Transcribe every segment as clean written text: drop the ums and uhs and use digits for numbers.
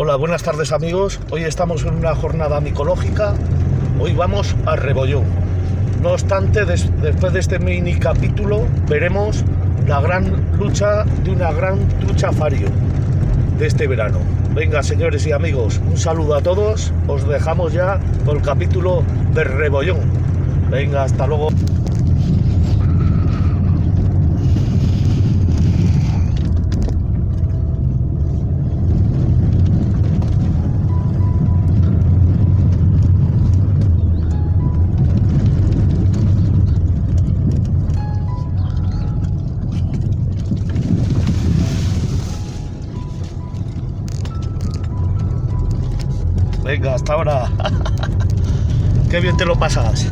Hola, buenas tardes amigos. Hoy estamos en una jornada micológica. Hoy vamos a Rebollón. No obstante, después de este mini capítulo veremos la gran lucha de una gran trucha fario de este verano. Venga, señores y amigos, un saludo a todos. Os dejamos ya con el capítulo de Rebollón. Venga, hasta luego. Venga, hasta ahora. Qué bien te lo pasas.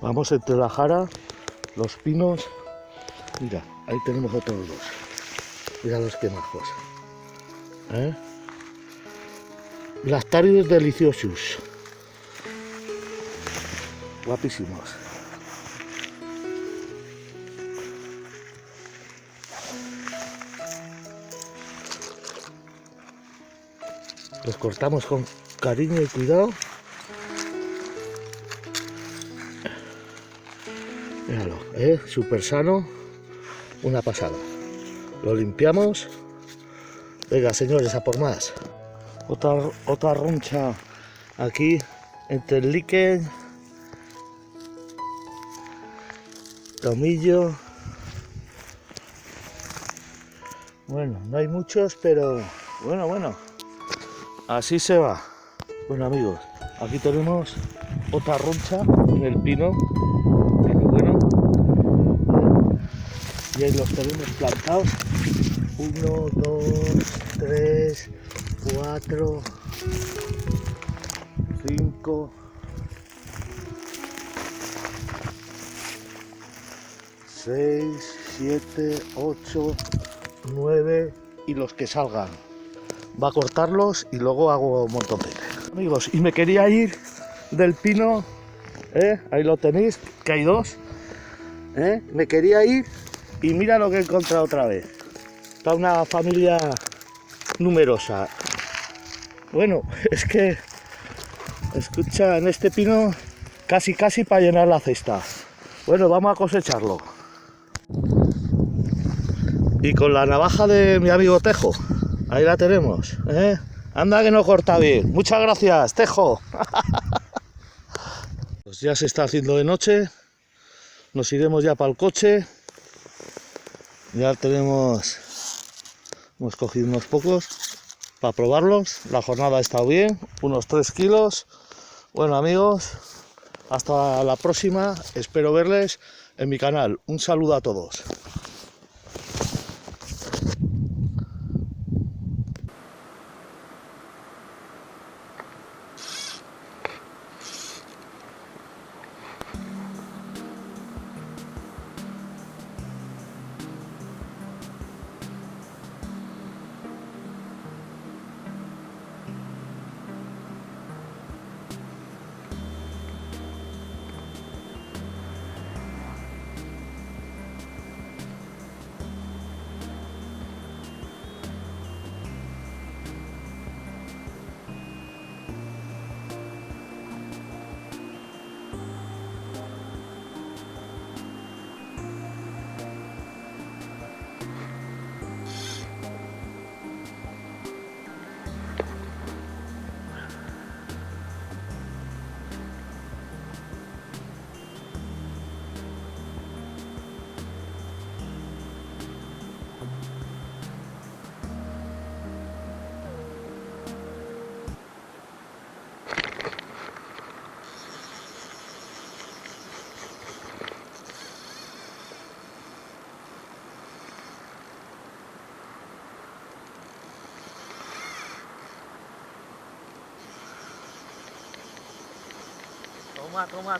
Vamos entre la jara, los pinos. Mira, ahí tenemos otros dos. Mira los que majos. Lactarius deliciosus. Guapísimos. Los cortamos con cariño y cuidado. Míralo, súper sano, una pasada. Lo limpiamos. Venga, señores, a por más. Otra roncha aquí entre el líquen, tomillo. Bueno, no hay muchos, pero bueno. Así se va. Bueno amigos, aquí tenemos otra roncha en el pino. Bueno, y ahí los tenemos plantados. 1, 2, 3, 4, 5, 6, 7, 8, 9 y los que salgan. Va a cortarlos y luego hago un montón de amigos. Y me quería ir del pino, ahí lo tenéis, que hay dos. Me quería ir y mira lo que he encontrado otra vez. Está una familia numerosa. Bueno, es que escucha, en este pino casi para llenar la cesta. Bueno, vamos a cosecharlo. Y con la navaja de mi amigo Tejo. Ahí la tenemos, Anda que no corta bien. Muchas gracias, Tejo. Pues ya se está haciendo de noche. Nos iremos ya para el coche. Ya hemos cogido unos pocos para probarlos. La jornada ha estado bien, unos 3 kilos. Bueno amigos, hasta la próxima. Espero verles en mi canal. Un saludo a todos. Toma. A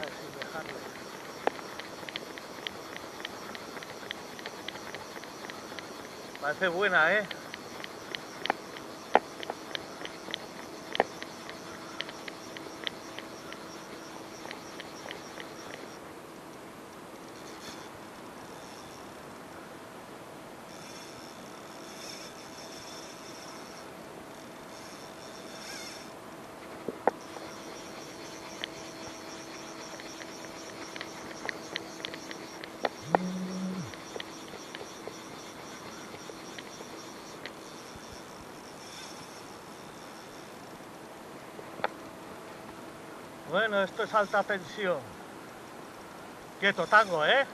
ver si dejarle. Parece buena, Bueno, esto es alta tensión. Quieto, tango, ¿eh?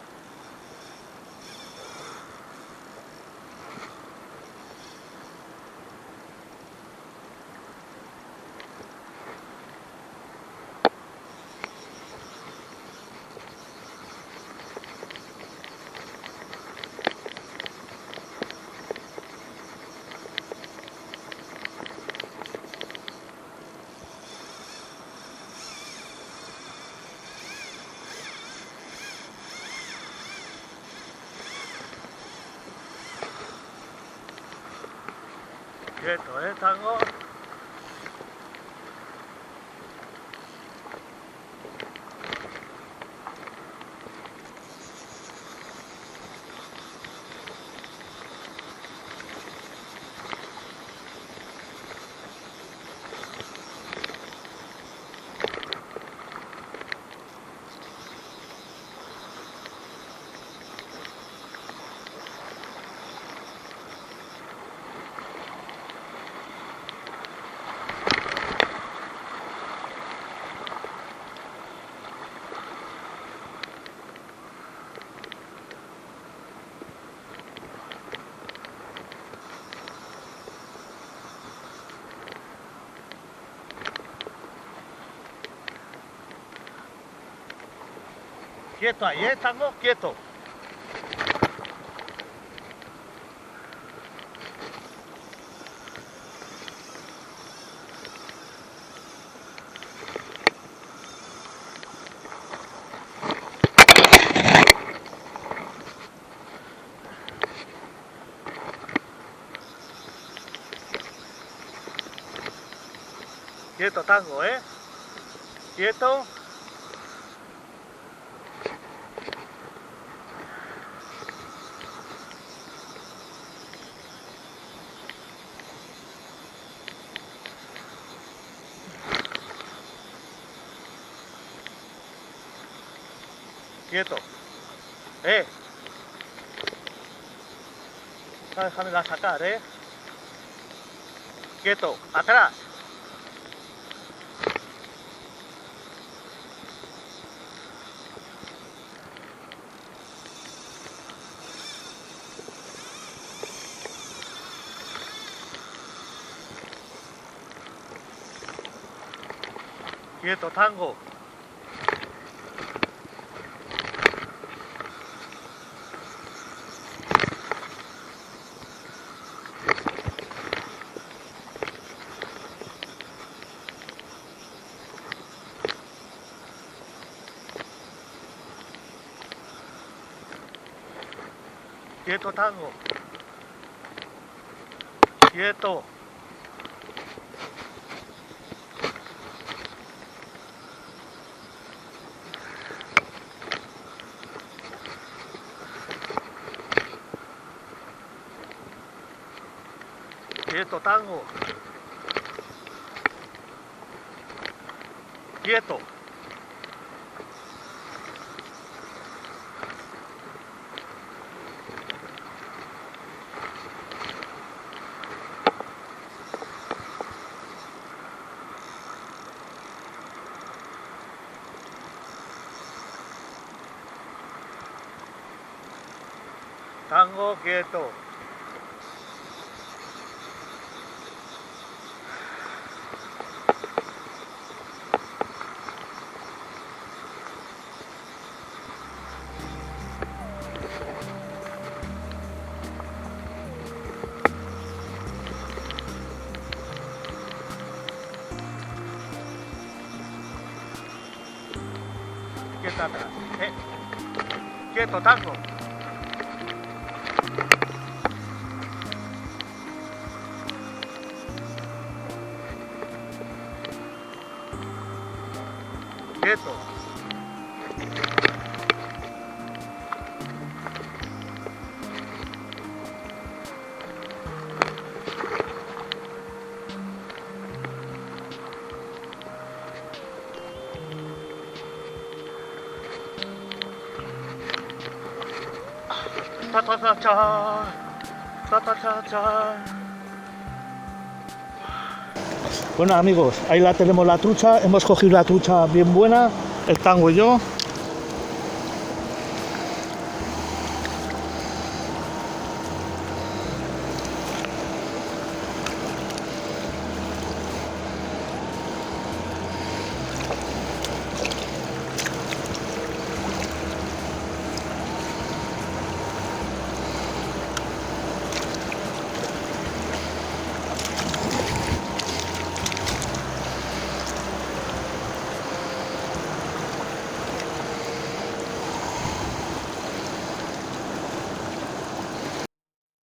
Quieto, tango. Quieto ahí, tango, quieto. Quieto, tango, quieto. Quieto. Déjame sacar, Quieto, atrás. Quieto, tango. Quieto, tango. Quieto. Quieto, tango. Quieto. Tango, quieto. Quieto atrás. Quieto, tango. Quieto. Ta, ta, ta, cha. Ta, ta, ta, cha. Bueno amigos, ahí la tenemos la trucha, hemos cogido la trucha bien buena, el Tango y yo.